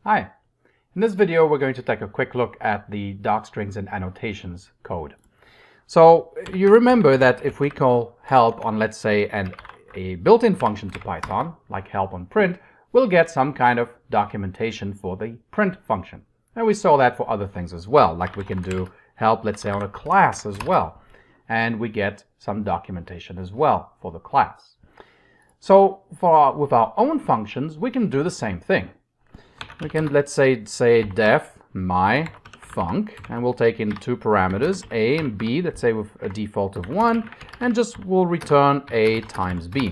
Hi. In this video, we're going to take a quick look at the Docstrings and Annotations code. So you remember that if we call help on, let's say, a built-in function to Python, like help on print, we'll get some kind of documentation for the print function. And we saw that for other things as well, like we can do help, let's say, on a class as well. And we get some documentation as well for the class. So with our own functions, we can do the same thing. We can, let's say def my func, and we'll take in two parameters, a and b, let's say with a default of 1, and just we'll return a times b.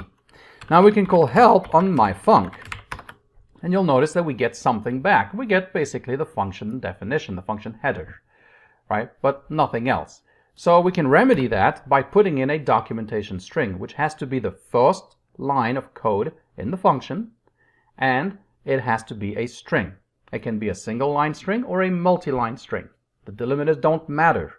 Now we can call help on my func, and you'll notice that we get something back. We get basically the function definition, the function header, right? But nothing else. So we can remedy that by putting in a documentation string, which has to be the first line of code in the function, and it has to be a string. It can be a single line string or a multi-line string. The delimiters don't matter.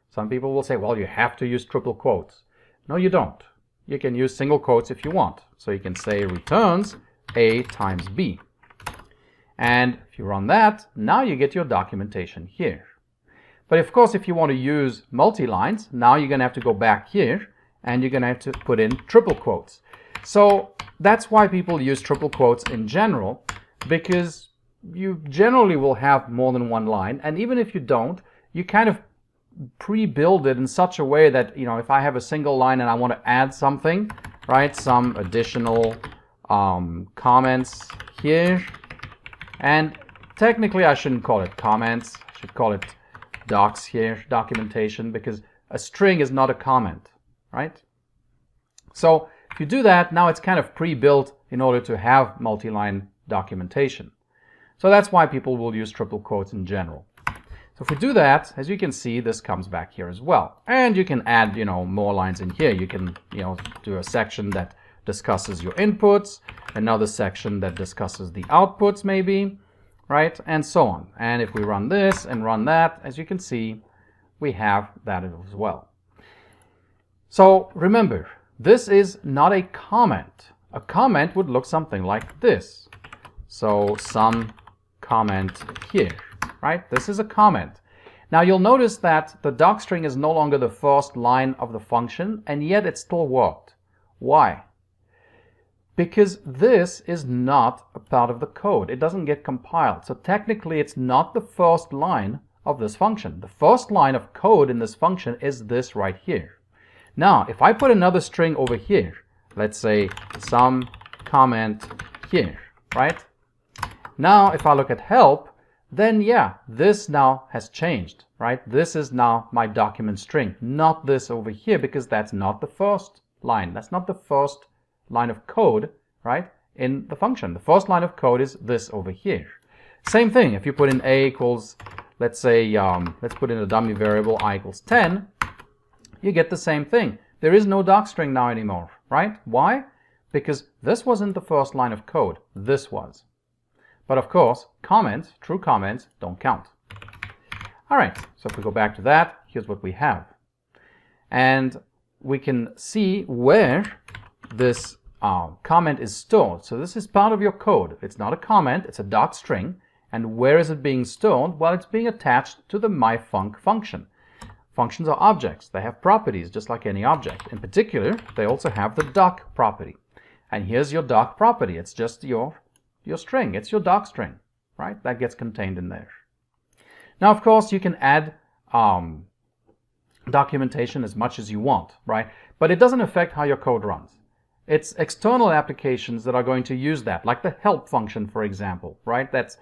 Some people will say, well, you have to use triple quotes. No, you don't. You can use single quotes if you want. So you can say returns a times b. And if you run that, now you get your documentation here. But of course, if you want to use multi-lines, now you're going to have to go back here and you're going to have to put in triple quotes. So that's why people use triple quotes in general, because you generally will have more than one line, and even if you don't, you kind of pre-build it in such a way that, you know, if I have a single line and I want to add something, right, some additional comments here, and technically I shouldn't call it comments, I should call it docs here, documentation, because a string is not a comment, right? So if you do that, now it's kind of pre-built in order to have multi-line documentation. So that's why people will use triple quotes in general. So if we do that, as you can see, this comes back here as well. And you can add, more lines in here. You can, do a section that discusses your inputs, another section that discusses the outputs maybe, right? And so on. And if we run this and run that, as you can see, we have that as well. So remember, this is not a comment. A comment would look something like this. So some comment here, right? This is a comment. Now you'll notice that the docstring is no longer the first line of the function, and yet it still worked. Why? Because this is not a part of the code. It doesn't get compiled. So technically it's not the first line of this function. The first line of code in this function is this right here. Now, if I put another string over here, let's say some comment here, right? Now, if I look at help, then yeah, this now has changed, right? This is now my document string, not this over here, because that's not the first line. That's not the first line of code, right, in the function. The first line of code is this over here. Same thing, if you put in a equals, let's say, let's put in a dummy variable I equals 10, you get the same thing. There is no docstring now anymore, right? Why? Because this wasn't the first line of code. This was. But of course, comments, true comments, don't count. All right, so if we go back to that, here's what we have. And we can see where this comment is stored. So this is part of your code. It's not a comment, it's a docstring. And where is it being stored? Well, it's being attached to the myfunc function. Functions are objects. They have properties just like any object. In particular, they also have the doc property. And here's your doc property. It's just your string. It's your docstring, right? That gets contained in there. Now, of course, you can add documentation as much as you want, right? But it doesn't affect how your code runs. It's external applications that are going to use that, like the help function, for example, right? That's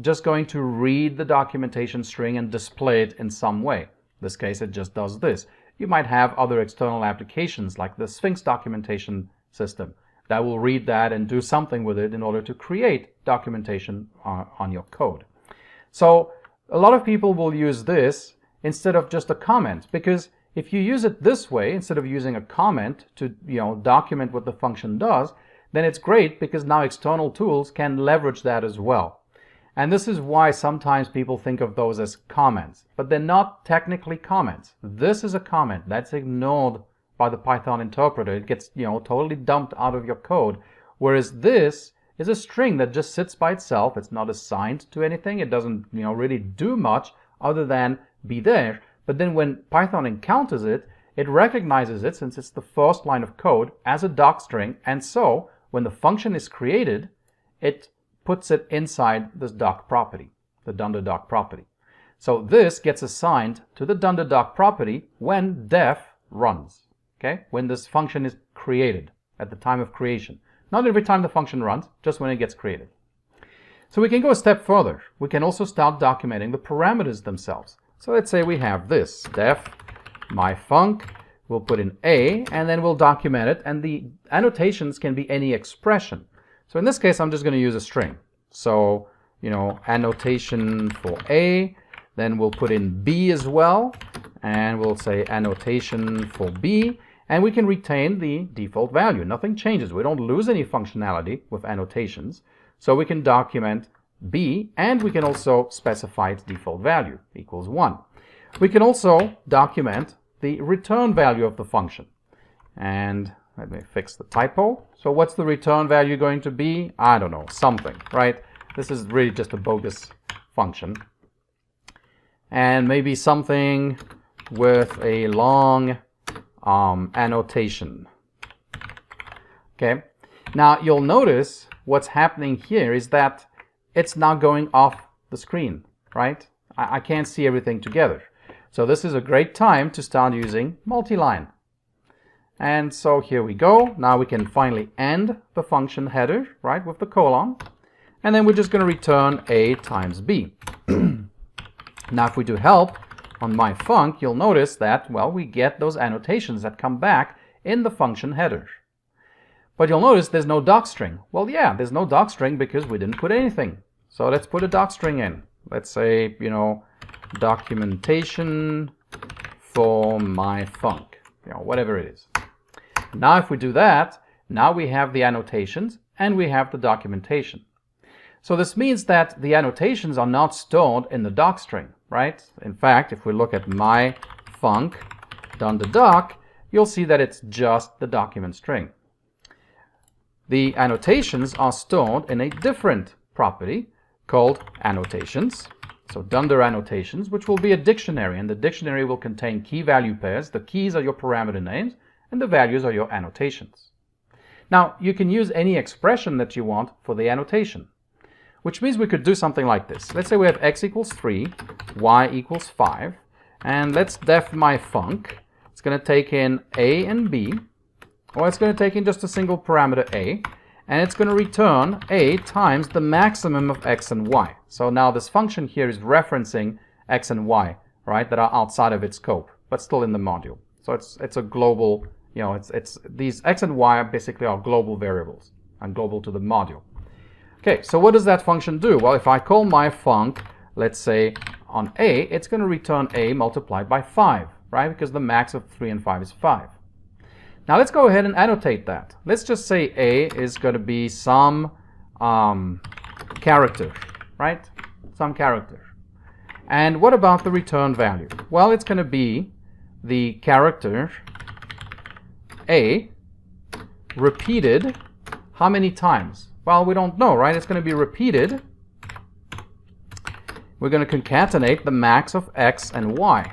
just going to read the documentation string and display it in some way. In this case, it just does this. You might have other external applications like the Sphinx documentation system that will read that and do something with it in order to create documentation on your code. So a lot of people will use this instead of just a comment, because if you use it this way, instead of using a comment to document what the function does, then it's great because now external tools can leverage that as well. And this is why sometimes people think of those as comments, but they're not technically comments. This is a comment that's ignored by the Python interpreter. It gets, totally dumped out of your code, whereas this is a string that just sits by itself. It's not assigned to anything. It doesn't, really do much other than be there. But then when Python encounters it, it recognizes it, since it's the first line of code, as a docstring. And so when the function is created, it puts it inside this doc property, the dunderdoc property. So this gets assigned to the dunderdoc property when def runs, okay? When this function is created, at the time of creation. Not every time the function runs, just when it gets created. So we can go a step further. We can also start documenting the parameters themselves. So let's say we have this, def myfunc, we'll put in a, and then we'll document it, and the annotations can be any expression. So in this case, I'm just going to use a string. So, annotation for a, then we'll put in b as well, and we'll say annotation for b, and we can retain the default value. Nothing changes. We don't lose any functionality with annotations. So we can document b, and we can also specify its default value, equals 1. We can also document the return value of the function. And let me fix the typo. So what's the return value going to be? I don't know, something, right? This is really just a bogus function. And maybe something with a long annotation. Okay, now you'll notice what's happening here is that it's now going off the screen, right? I can't see everything together. So this is a great time to start using multi-line. And so here we go. Now we can finally end the function header, right, with the colon. And then we're just going to return a times b. Now if we do help on myfunc, you'll notice that, well, we get those annotations that come back in the function header. But you'll notice there's no docstring. Well, yeah, there's no docstring because we didn't put anything. So let's put a docstring in. Let's say, documentation for myfunc, whatever it is. Now if we do that, now we have the annotations and we have the documentation. So this means that the annotations are not stored in the docstring, right? In fact, if we look at myfunc dunderdoc, you'll see that it's just the document string. The annotations are stored in a different property called annotations. So dunder annotations, which will be a dictionary, and the dictionary will contain key value pairs. The keys are your parameter names and the values are your annotations. Now you can use any expression that you want for the annotation, which means we could do something like this. Let's say we have x equals 3, y equals 5, and let's def myfunc. It's going to take in a and b, or it's going to take in just a single parameter a, and it's going to return a times the maximum of x and y. So now this function here is referencing x and y, right, that are outside of its scope, but still in the module. So it's a global, it's these x and y are basically our global variables and global to the module. Okay, so what does that function do? Well, if I call myfunc, let's say on a, it's going to return a multiplied by 5, right, because the max of 3 and 5 is 5. Now let's go ahead and annotate that. Let's just say a is going to be some character, right? Some character. And what about the return value? Well, it's going to be the character a repeated how many times? Well, we don't know, right? It's going to be repeated. We're going to concatenate the max of x and y,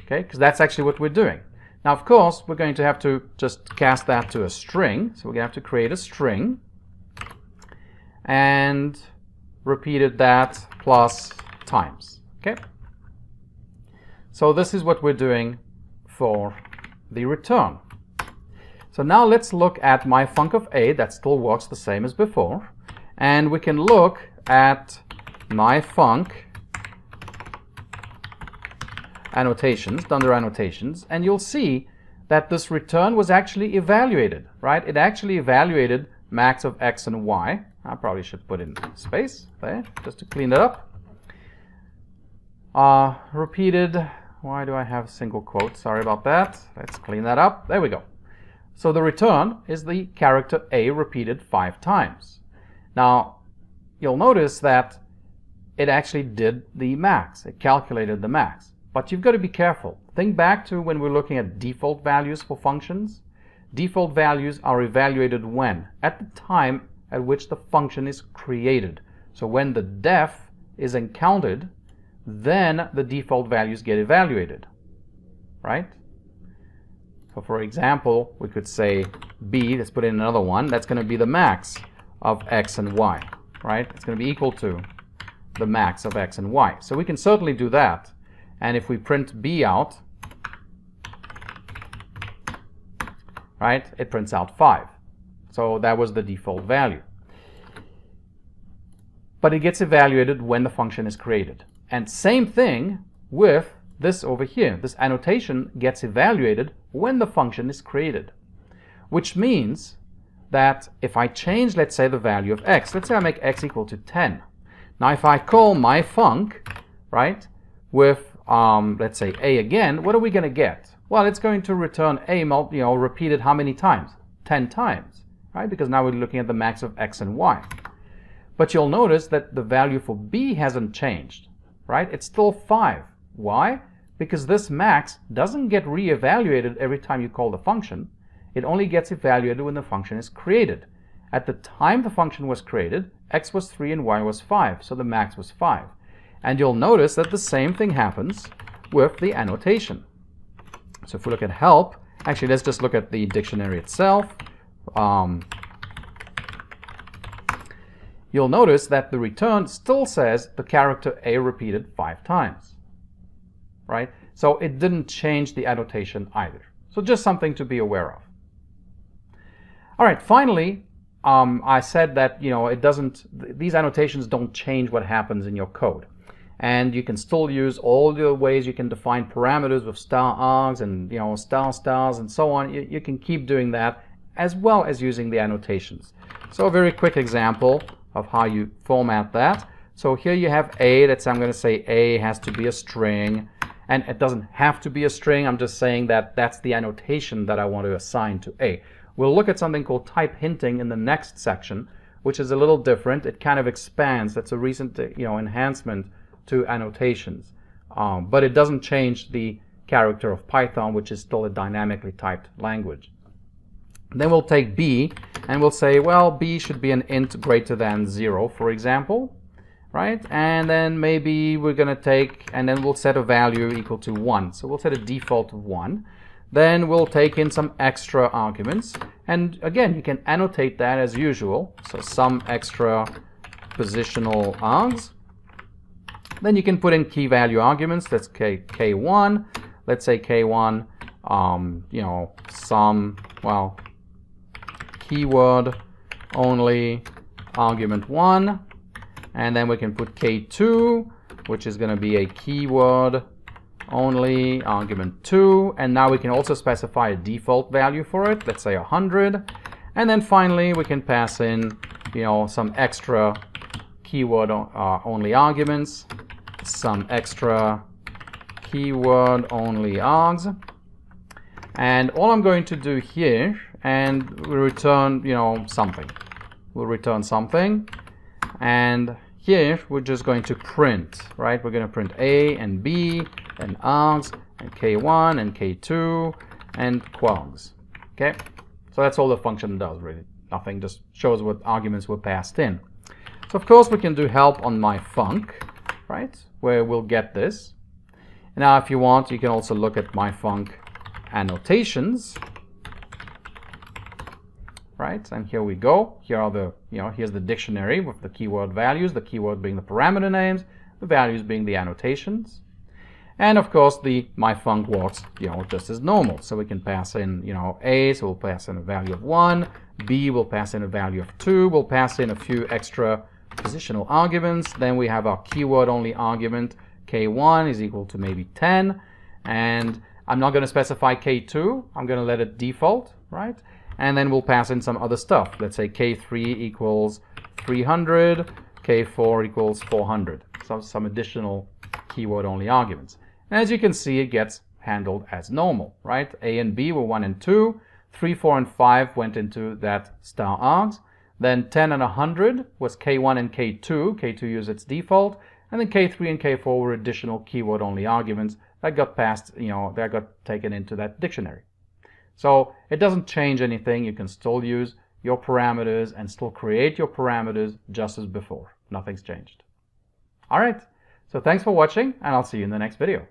okay? Because that's actually what we're doing. Now, of course, we're going to have to just cast that to a string. So we're going to have to create a string and repeated that plus times, okay? So this is what we're doing for the return. So now let's look at myfunc of a. That still works the same as before. And we can look at myfunc annotations, dunder annotations, and you'll see that this return was actually evaluated, right? It actually evaluated max of x and y. I probably should put in space there just to clean it up. Repeated, why do I have single quotes? Sorry about that. Let's clean that up. There we go. So the return is the character a repeated 5 times. Now, you'll notice that it actually did the max. It calculated the max. But you've got to be careful. Think back to when we're looking at default values for functions. Default values are evaluated when? At the time at which the function is created. So when the def is encountered, then the default values get evaluated, right? So for example, we could say b, let's put in another one, that's going to be the max of x and y, right? It's going to be equal to the max of x and y. So we can certainly do that. And if we print b out, right, it prints out 5. So that was the default value. But it gets evaluated when the function is created. And same thing with this over here. This annotation gets evaluated when the function is created. Which means that if I change, let's say, the value of x, let's say I make x equal to 10. Now if I call my func, right, with, let's say, a again, what are we going to get? Well, it's going to return a, repeated how many times? 10 times, right? Because now we're looking at the max of x and y. But you'll notice that the value for b hasn't changed, right? It's still 5. Why? Because this max doesn't get re-evaluated every time you call the function. It only gets evaluated when the function is created. At the time the function was created, x was 3 and y was 5, so the max was 5. And you'll notice that the same thing happens with the annotation. So if we look at help, actually let's just look at the dictionary itself. You'll notice that the return still says the character a repeated 5 times, right? So it didn't change the annotation either. So just something to be aware of. All right, finally, I said that, these annotations don't change what happens in your code. And you can still use all the ways you can define parameters with star args and, stars and so on. You can keep doing that as well as using the annotations. So a very quick example of how you format that. So here you have a, I'm going to say a has to be a string, and it doesn't have to be a string. I'm just saying that that's the annotation that I want to assign to a. We'll look at something called type hinting in the next section, which is a little different. It kind of expands. That's a recent enhancement to annotations, but it doesn't change the character of Python, which is still a dynamically typed language. Then we'll take b and we'll say, well, b should be an int greater than 0, for example, right? And then maybe we're going to take, and then we'll set a value equal to 1. So we'll set a default of 1. Then we'll take in some extra arguments. And again, you can annotate that as usual. So some extra positional args. Then you can put in key value arguments. That's k1. Let's say k1, some, well, keyword only argument 1. And then we can put k2, which is going to be a keyword only argument 2. And now we can also specify a default value for it. Let's say 100. And then finally, we can pass in, some extra keyword only arguments, some extra keyword only args. And all I'm going to do here, and we'll return, something. We'll return something. And here we're just going to print, right? We're going to print a and b and args and k1 and k2 and quargs. Okay, so that's all the function does, really. Nothing, just shows what arguments were passed in. So of course we can do help on my func, right, where we'll get this. Now if you want, you can also look at my func annotations. Right, and here we go. Here are the, here's the dictionary with the keyword values, the keyword being the parameter names, the values being the annotations. And of course, the my func works, just as normal. So we can pass in, a, so we'll pass in a value of 1, b, we'll pass in a value of 2, we'll pass in a few extra positional arguments. Then we have our keyword only argument, k1 is equal to maybe 10. And I'm not going to specify k2, I'm going to let it default, right? And then we'll pass in some other stuff. Let's say k3 equals 300, k4 equals 400. So some additional keyword only arguments. And as you can see, it gets handled as normal, right? A and B were 1 and 2. 3, 4, and 5 went into that star args. Then 10 and 100 was k1 and k2. K2 used its default. And then k3 and k4 were additional keyword only arguments that got passed, that got taken into that dictionary. So it doesn't change anything. You can still use your parameters and still create your parameters just as before. Nothing's changed. All right, so thanks for watching, and I'll see you in the next video.